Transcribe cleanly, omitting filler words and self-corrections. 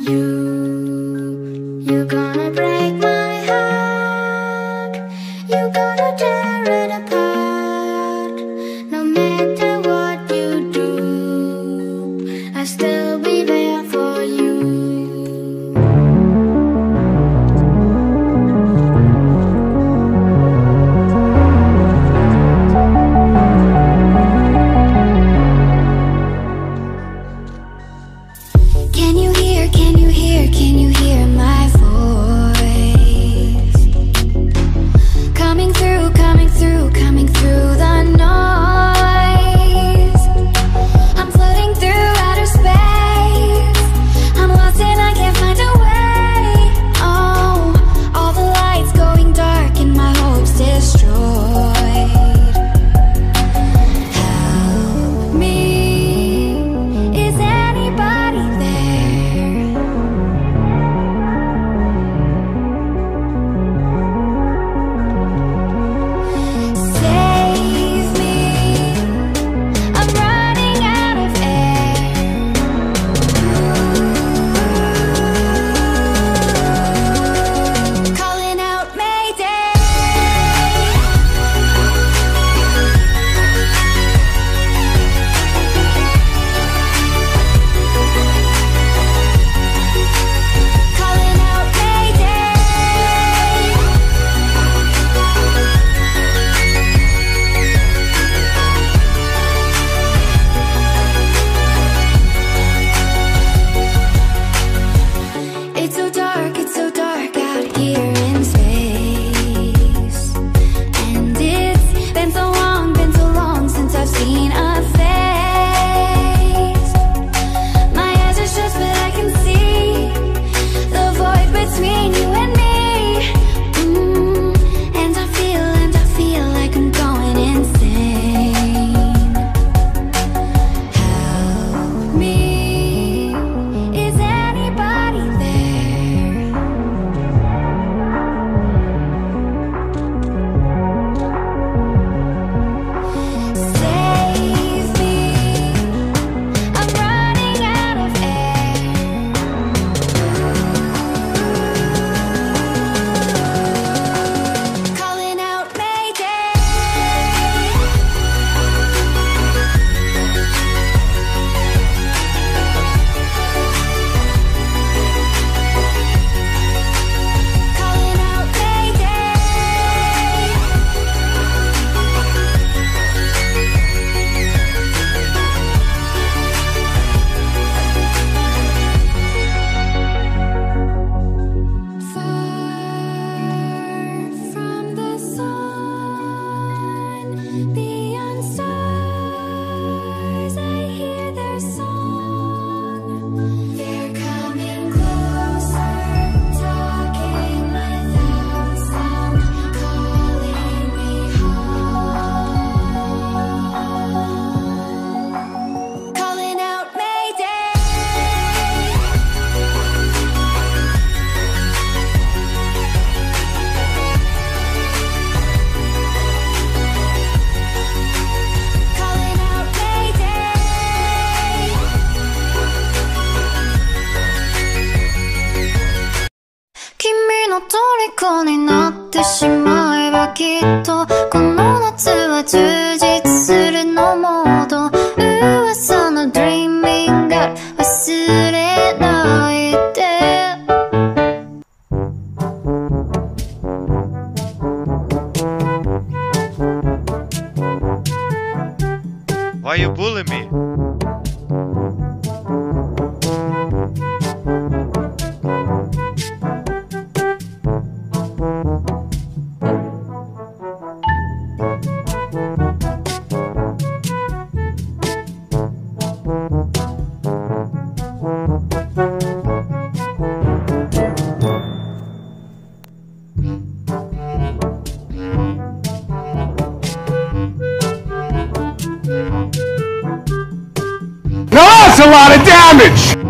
You're gonna break my heart. You're gonna tear it apart. No matter what you do, I'll still be there for you. Can you hear, can you hear, can you hear my voice? Coming through, coming through, coming through the noise. I'm floating through outer space. I'm lost and I can't find a way. Oh, all the lights going dark and my hopes destroyed. Help me, is anybody there? Save me, I'm running out of air. Calling out Mayday. Calling out Mayday. It's so dark out here in space. And it's been so long since I've seen a face. My eyes are shut but I can see the void between you and me. And I feel like I'm going insane. Help me, is anybody there? Save me, I'm running out of air. Calling out Mayday. Calling out Mayday. Far from the sun, beyond stars, I hear their song. They're coming closer, talking without sound, calling me home. Calling out Mayday. Calling out Mayday. 君の虜になってしまえばきっとこの夏は充実するのモード。噂の Dreaming が忘れないで。Why you bullying me? Now that's a lot of damage!